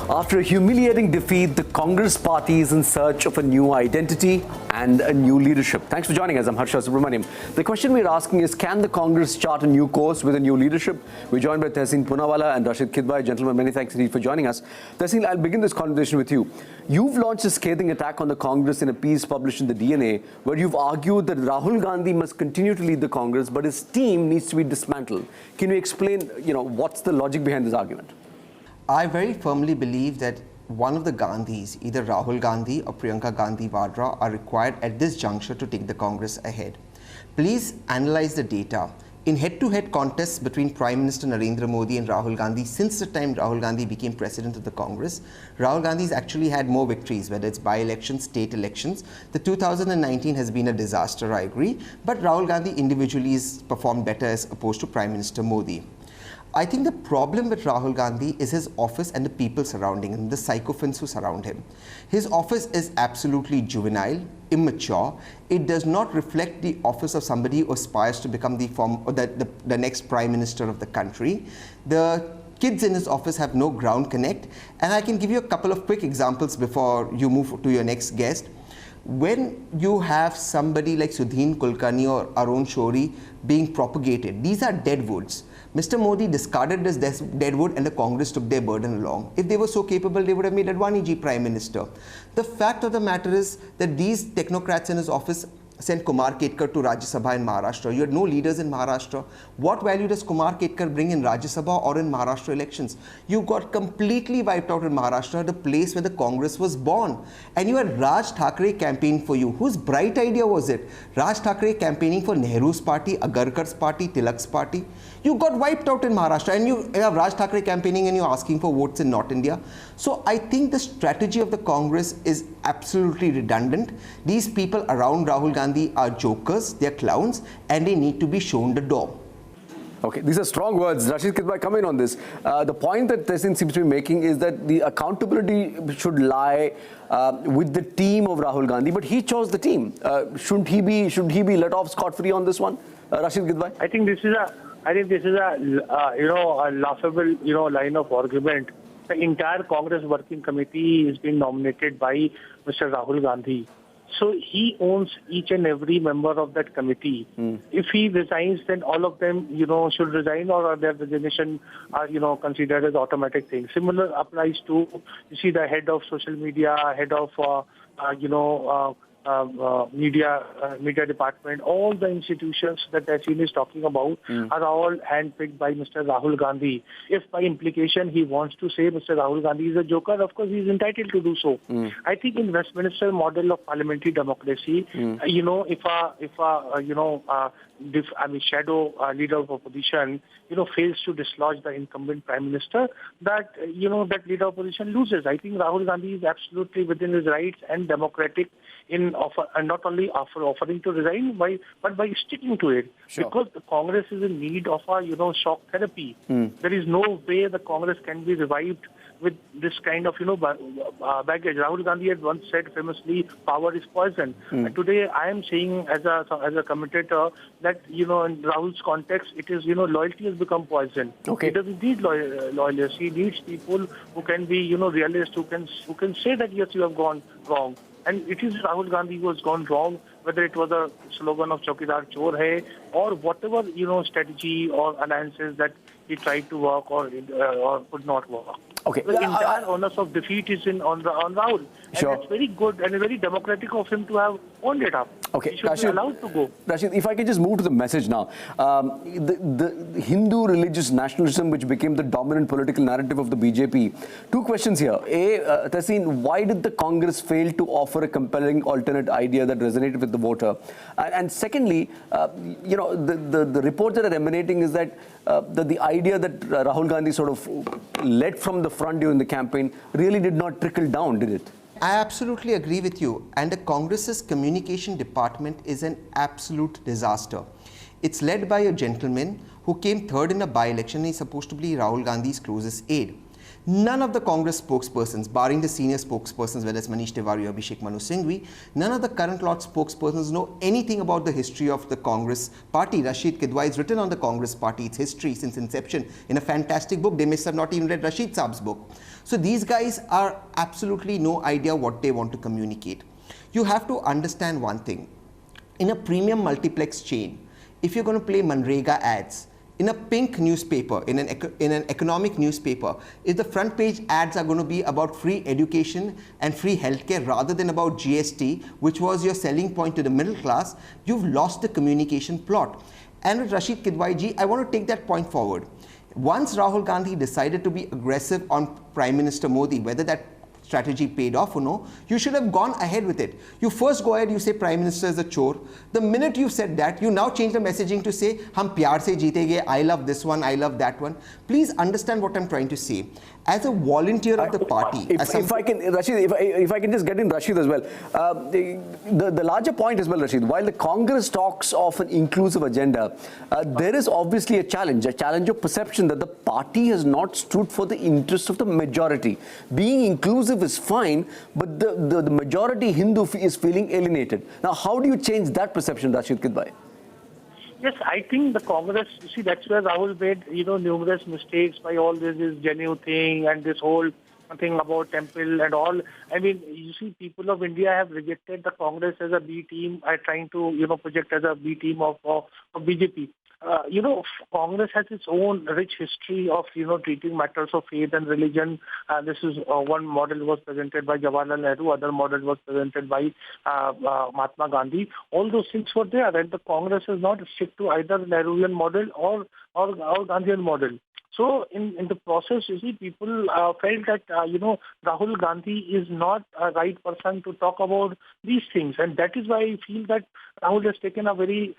After a humiliating defeat, the Congress party is in search of a new identity and a new leadership. Thanks for joining us. I'm Harsha Subramaniam. The question we're asking is, can the Congress chart a new course with a new leadership? We're joined by Tehseen Poonawalla and Rashid Kidwai. Gentlemen, many thanks indeed for joining us. Tehseen, I'll begin this conversation with you. You've launched a scathing attack on the Congress in a piece published in the DNA, where you've argued that Rahul Gandhi must continue to lead the Congress, but his team needs to be dismantled. Can you explain, what's the logic behind this argument? I very firmly believe that one of the Gandhis, either Rahul Gandhi or Priyanka Gandhi Vadra, are required at this juncture to take the Congress ahead. Please analyze the data. In head-to-head contests between Prime Minister Narendra Modi and Rahul Gandhi, since the time Rahul Gandhi became president of the Congress, Rahul Gandhi's actually had more victories, whether it's by-elections, state elections. The 2019 has been a disaster, I agree, but Rahul Gandhi individually has performed better as opposed to Prime Minister Modi. I think the problem with Rahul Gandhi is his office and the people surrounding him, the sycophants who surround him. His office is absolutely juvenile, immature. It does not reflect the office of somebody who aspires to become the next Prime Minister of the country. The kids in his office have no ground connect. And I can give you a couple of quick examples before you move to your next guest. When you have somebody like Sudheen Kulkarni or Arun Shourie being propagated, these are dead woods. Mr. Modi discarded this deadwood and the Congress took their burden along. If they were so capable, they would have made Advani ji Prime Minister. The fact of the matter is that these technocrats in his office sent Kumar Ketkar to Rajya Sabha in Maharashtra. You had no leaders in Maharashtra. What value does Kumar Ketkar bring in Rajya Sabha or in Maharashtra elections? You got completely wiped out in Maharashtra, the place where the Congress was born. And you had Raj Thackeray campaigning for you. Whose bright idea was it? Raj Thackeray campaigning for Nehru's party, Agarkar's party, Tilak's party. You got wiped out in Maharashtra, and you have Raj Thackeray campaigning and you're asking for votes in North India. So I think the strategy of the Congress is absolutely redundant. These people around Rahul Gandhi are jokers, they're clowns, and they need to be shown the door. Okay, these are strong words. Rashid Kidwai, come in on this. The point that Tehseen seems to be making is that the accountability should lie with the team of Rahul Gandhi, but he chose the team. Shouldn't he be let off scot-free on this one, Rashid Kidwai? I think this is a laughable line of argument. The entire Congress working committee is being nominated by Mr. Rahul Gandhi. So he owns each and every member of that committee. If he resigns, then all of them, should resign, or their resignation are, considered as automatic thing. Similar applies to, the head of social media, head of, media department. All the institutions that Tehseen is talking about are all handpicked by Mr. Rahul Gandhi. If by implication he wants to say Mr. Rahul Gandhi is a joker, of course he is entitled to do so. I think in Westminster model of parliamentary democracy, shadow leader of opposition, fails to dislodge the incumbent prime minister, that leader of opposition loses. I think Rahul Gandhi is absolutely within his rights and democratic in not only offering to resign, but by sticking to it. Sure. Because the Congress is in need of a shock therapy. There is no way the Congress can be revived with this kind of baggage. Rahul Gandhi had once said famously, "Power is poison." And today, I am saying as a commentator that in Rahul's context, it is loyalty has become poison. Okay. He doesn't need loyalists. He needs people who can be realists, who can say that yes, you have gone wrong. And it is Rahul Gandhi who has gone wrong, whether it was a slogan of Chaukidar Chor Hai or whatever strategy or alliances that he tried to work or could not work. Okay. The entire onus of defeat is on Rahul. And sure. It's very good and very democratic of him to have owned it up. Okay. He should be allowed to go. Rashid, if I can just move to the message now. The Hindu religious nationalism, which became the dominant political narrative of the BJP. Two questions here. A, Tehseen, why did the Congress fail to offer a compelling alternate idea that resonated with the voter? And secondly, the reports that are emanating is that the idea that Rahul Gandhi sort of led from the front during the campaign really did not trickle down, did it? I absolutely agree with you. And the Congress's communication department is an absolute disaster. It's led by a gentleman who came third in a by-election and is supposed to be Rahul Gandhi's closest aide. None of the Congress spokespersons, barring the senior spokespersons, whether it's Manish Tiwari or Abhishek Manu Singhvi, none of the current lot spokespersons know anything about the history of the Congress party. Rashid Kidwai has written on the Congress party, its history since inception, in a fantastic book. They may have not even read Rashid Saab's book. So these guys are absolutely no idea what they want to communicate. You have to understand one thing. In a premium multiplex chain, if you're going to play Manrega ads, in a pink newspaper, in an economic newspaper, if the front page ads are going to be about free education and free healthcare rather than about GST, which was your selling point to the middle class, you've lost the communication plot. And with Rashid Kidwai ji, I want to take that point forward. Once Rahul Gandhi decided to be aggressive on Prime Minister Modi, whether that strategy paid off or no, you should have gone ahead with it. You first go ahead, you say Prime Minister is a chore. The minute you said that, you now change the messaging to say, hum pyar se jeetenge, I love this one, I love that one. Please understand what I'm trying to say. As a volunteer of the party, if I can, Rashid, if I can just get in Rashid as well, the larger point as well, Rashid, while the Congress talks of an inclusive agenda, there is obviously a challenge of perception that the party has not stood for the interests of the majority. Being inclusive is fine, but the majority Hindu is feeling alienated. Now, how do you change that perception, Rashid Kidwai? Yes, I think the Congress, you see, that's where Rahul made, numerous mistakes by all this Janu thing and this whole thing about temple and all. I mean, you see, people of India have rejected the Congress as a B team, are trying to, project as a B team of BJP. Congress has its own rich history of, treating matters of faith and religion. This is one model was presented by Jawaharlal Nehru, other model was presented by Mahatma Gandhi. All those things were there, and the Congress is not stick to either Nehruvian model or Gandhian model. So in the process, you see, people felt that, Rahul Gandhi is not a right person to talk about these things. And that is why I feel that Rahul has taken a very,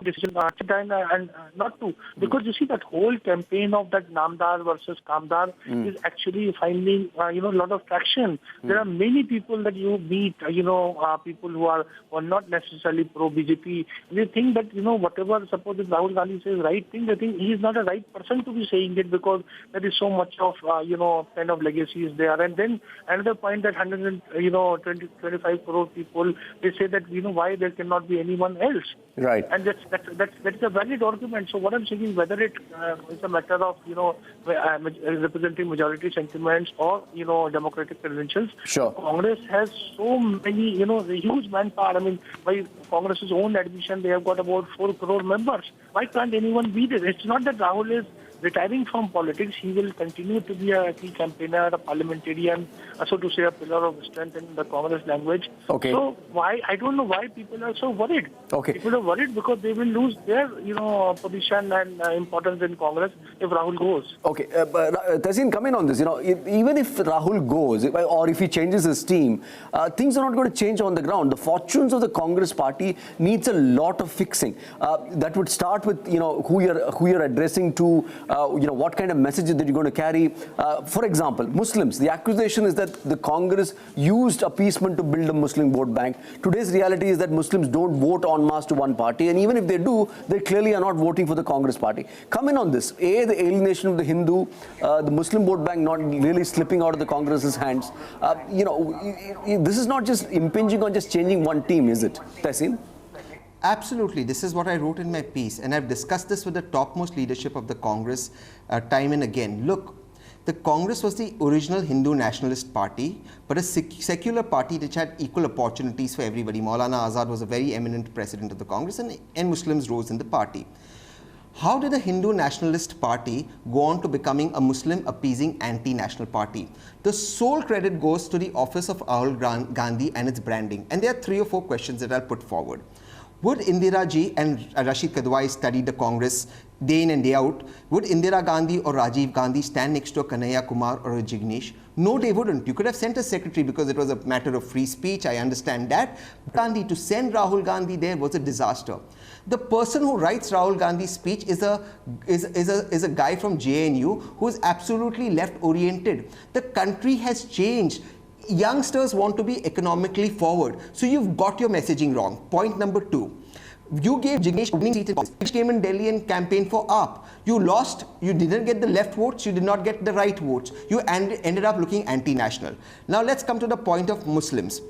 decision and not to. Because you see, that whole campaign of that Namdar versus Kamdar is actually finding, a lot of traction. There are many people that you meet, people who are not necessarily pro-BJP. They think that, whatever, suppose if Rahul Gandhi says right thing, they think he is not a right person to be saying it because there is so much of, kind of legacies there. And then another point that 25 crore people, they say that, why there cannot be anyone else. Right. And that's a valid argument. So what I'm saying is whether it is a matter of, representing majority sentiments or, democratic credentials. Sure. Congress has so many, the huge manpower. I mean, by Congress's own admission, they have got about 4 crore members. Why can't anyone be there? It's not that Rahul is retiring from politics. He will continue to be a key campaigner, a parliamentarian, so to say, a pillar of strength in the Congress language. Okay. So I don't know why people are so worried. Okay. People are worried because they will lose their, position and importance in Congress if Rahul goes. Okay, Tahseen, come in on this. Even if Rahul goes, or if he changes his team, things are not going to change on the ground. The fortunes of the Congress party needs a lot of fixing. That would start with, who you're addressing to, what kind of messages that you're going to carry. For example, Muslims. The accusation is that the Congress used appeasement to build a Muslim vote bank. Today's reality is that Muslims don't vote en masse to one party, and even if they do, they clearly are not voting for the Congress party. Come in on this. A, the alienation of the Hindu, the Muslim vote bank not really slipping out of the Congress's hands. This is not just impinging on just changing one team, is it, Tahseen? Absolutely. This is what I wrote in my piece, and I've discussed this with the topmost leadership of the Congress time and again. Look, the Congress was the original Hindu nationalist party, but a secular party which had equal opportunities for everybody. Maulana Azad was a very eminent president of the Congress, and Muslims rose in the party. How did a Hindu nationalist party go on to becoming a Muslim appeasing anti-national party? The sole credit goes to the office of Rahul Gandhi and its branding. And there are 3 or 4 questions that I'll put forward. Would Indira ji and Rashid Kidwai study the Congress day in and day out? Would Indira Gandhi or Rajiv Gandhi stand next to a Kanhaiya Kumar or a Jignesh? No, they wouldn't. You could have sent a secretary because it was a matter of free speech. I understand that. Gandhi, to send Rahul Gandhi there was a disaster. The person who writes Rahul Gandhi's speech is a guy from JNU who is absolutely left-oriented. The country has changed. Youngsters want to be economically forward. So you've got your messaging wrong. Point number 2. You gave Jignesh opening seat in Congress. He came in Delhi and campaigned for AAP. You lost. You didn't get the left votes. You did not get the right votes. You ended up looking anti-national. Now let's come to the point of Muslims.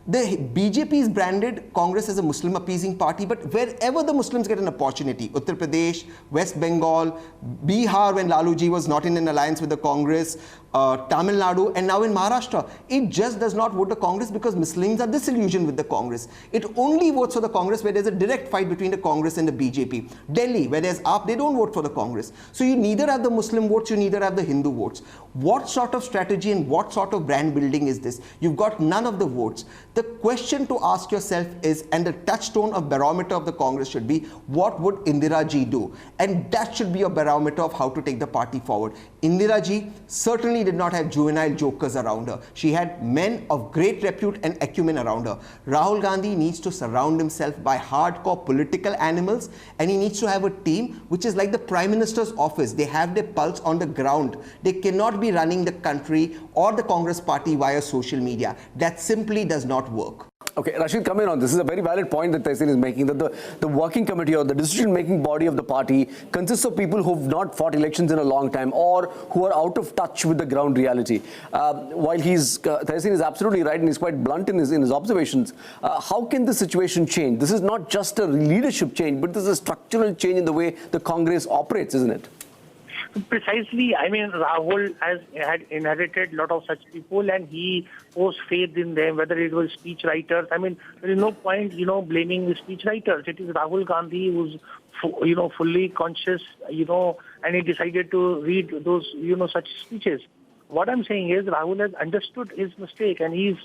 The BJP is branded Congress as a Muslim appeasing party, but wherever the Muslims get an opportunity, Uttar Pradesh, West Bengal, Bihar when Laluji was not in an alliance with the Congress, Tamil Nadu, and now in Maharashtra, it just does not vote the Congress because Muslims are disillusioned with the Congress. It only votes for the Congress where there's a direct fight between the Congress and the BJP. Delhi, where there's AAP, they don't vote for the Congress. So you neither have the Muslim votes, you neither have the Hindu votes. What sort of strategy and what sort of brand building is this? You've got none of the votes. The question to ask yourself is, and the touchstone of barometer of the Congress should be, what would Indira ji do? And that should be a barometer of how to take the party forward. Indira ji certainly did not have juvenile jokers around her. She had men of great repute and acumen around her. Rahul Gandhi needs to surround himself by hardcore political animals, and he needs to have a team which is like the Prime Minister's office. They have their pulse on the ground. They cannot be running the country or the Congress party via social media. That simply does not work. Okay, Rashid, come in on this. This is a very valid point that Tehseen is making, that the working committee or the decision-making body of the party consists of people who've not fought elections in a long time or who are out of touch with the ground reality. While Tehseen is absolutely right and he's quite blunt in his observations, how can the situation change? This is not just a leadership change, but this is a structural change in the way the Congress operates, isn't it? Precisely. I mean, Rahul had inherited a lot of such people, and he posed faith in them, whether it was speech writers. I mean, there is no point, blaming the speech writers. It is Rahul Gandhi who's, fully conscious, and he decided to read those, such speeches. What I'm saying is Rahul has understood his mistake, and he's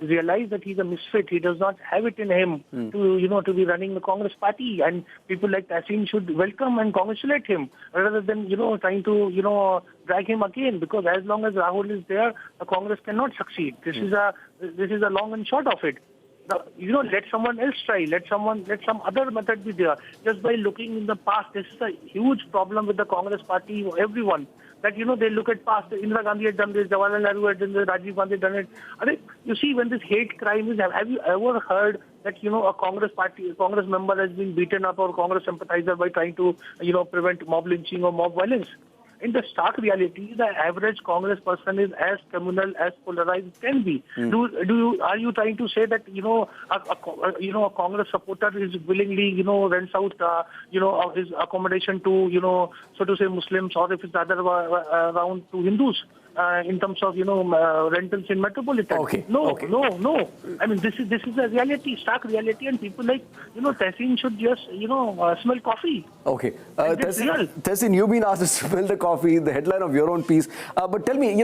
realized that he's a misfit. He does not have it in him to be running the Congress party, and people like Tehseen should welcome and congratulate him rather than trying to drag him again, because as long as Rahul is there, the Congress cannot succeed. This is a long and short of it. Let someone else try. Let some other method be there. Just by looking in the past, this is a huge problem with the Congress party. Everyone. That they look at past. Indira Gandhi had done this, Jawaharlal Nehru had done this, Rajiv Gandhi had done it. You see, when this hate crime is, have you ever heard that a Congress member has been beaten up, or Congress sympathizer by trying to prevent mob lynching or mob violence? In the stark reality, the average Congress person is as communal, as polarized can be. Are you trying to say that a Congress supporter is willingly rents out his accommodation to so to say Muslims, or if it's the other way around, to Hindus? In terms of rentals in metropolitan. Okay. No. I mean, this is a reality, stark reality, and people like Tehseen should just smell coffee. Okay, Tehseen, you've been asked to smell the coffee, the headline of your own piece. But tell me,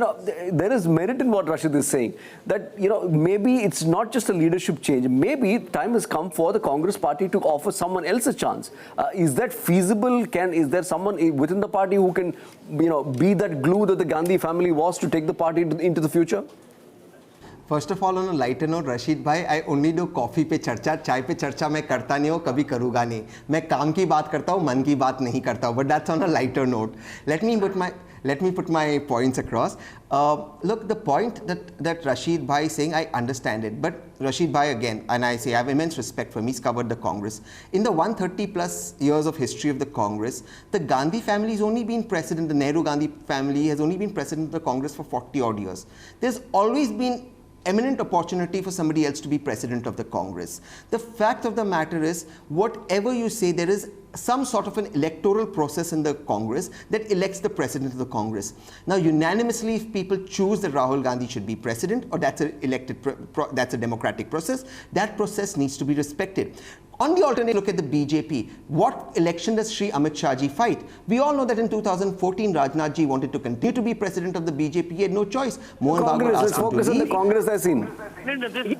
there is merit in what Rashid is saying. That maybe it's not just a leadership change. Maybe time has come for the Congress party to offer someone else a chance. Is that feasible? Is there someone within the party who can be that glue that the Gandhi family was to take the party into the future? First of all, on a lighter note, Rashid bhai, I only do coffee पे चर्चा, चाय पे चर्चा मैं करता नहीं हूँ, कभी करूँगा नहीं. मैं काम की बात करता हूँ, मन की बात नहीं करता हूँ. But that's on a lighter note. Let me put my points across. Look, the point that Rashid bhai is saying, I understand it. But Rashid bhai again, and I say I have immense respect for him. He's covered the Congress. In the 130 plus years of history of the Congress, the Gandhi family has only been president. The Nehru Gandhi family has only been president of the Congress for 40 odd years. There's always been eminent opportunity for somebody else to be president of the Congress. The fact of the matter is, whatever you say, there is some sort of an electoral process in the Congress that elects the president of the Congress. Now, unanimously, if people choose that Rahul Gandhi should be president, or that's a democratic process, that process needs to be respected. On the alternate, look at the BJP. What election does Shri Amit Shah ji fight? We all know that in 2014, Rajnath ji wanted to continue to be president of the BJP. He had no choice. Let's focus on the Congress, I've seen.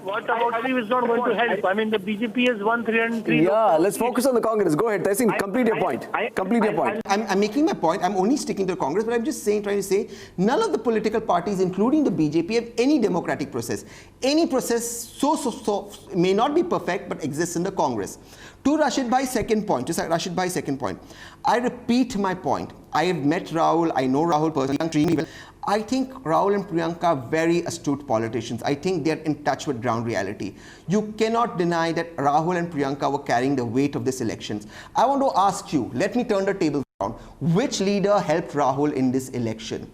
What about you is not going to help. I mean, the BJP has won 303. Yeah, let's focus on the Congress. Go ahead, Tehseen, complete your point. I'm making my point. I'm only sticking to Congress, but I'm just trying to say, none of the political parties, including the BJP, have any democratic process. Any process so may not be perfect, but exists in the Congress. To Rashid Bhai's second point, I repeat my point. I have met Rahul, I know Rahul personally, I think Rahul and Priyanka are very astute politicians. I think they're in touch with ground reality. You cannot deny that Rahul and Priyanka were carrying the weight of these elections. I want to ask you, let me turn the table around. Which leader helped Rahul in this election?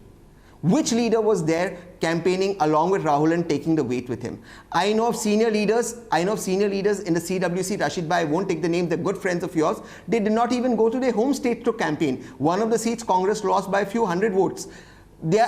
Which leader was there campaigning along with Rahul and taking the weight with him? I know of senior leaders in the CWC, Rashid Bhai, I won't take the name, they're good friends of yours. They did not even go to their home state to campaign. One of the seats Congress lost by a few hundred votes.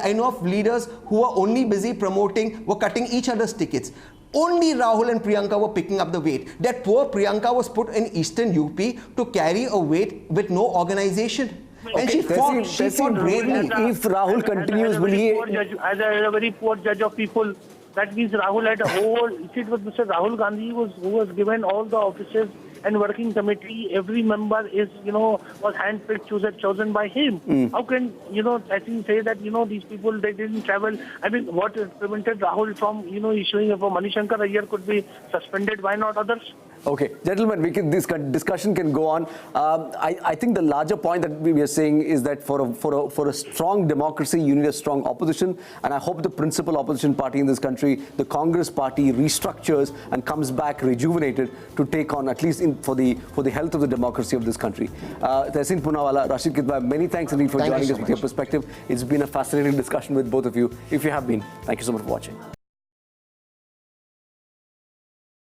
I know of leaders who were only busy promoting, were cutting each other's tickets. Only Rahul and Priyanka were picking up the weight. That poor Priyanka was put in eastern UP to carry a weight with no organization. And she fought bravely. If Rahul continues, will he... As a very poor judge of people, that means Rahul had a whole... It was Mr. Rahul Gandhi who was given all the offices and working committee. Every member is, was handpicked, chosen by him. How can, I think say that, these people, they didn't travel. I mean, what prevented Rahul from, issuing if a Manishankar Iyer could be suspended, why not others? Okay, gentlemen, this discussion can go on. I think the larger point that we are saying is that for a strong democracy, you need a strong opposition, and I hope the principal opposition party in this country, the Congress party, restructures and comes back rejuvenated to take on, at least for the health of the democracy of this country. Tehseen Poonawalla, Rashid Kidwai, many thanks indeed for joining us with your perspective. It's been a fascinating discussion with both of you. If you have been, thank you so much for watching.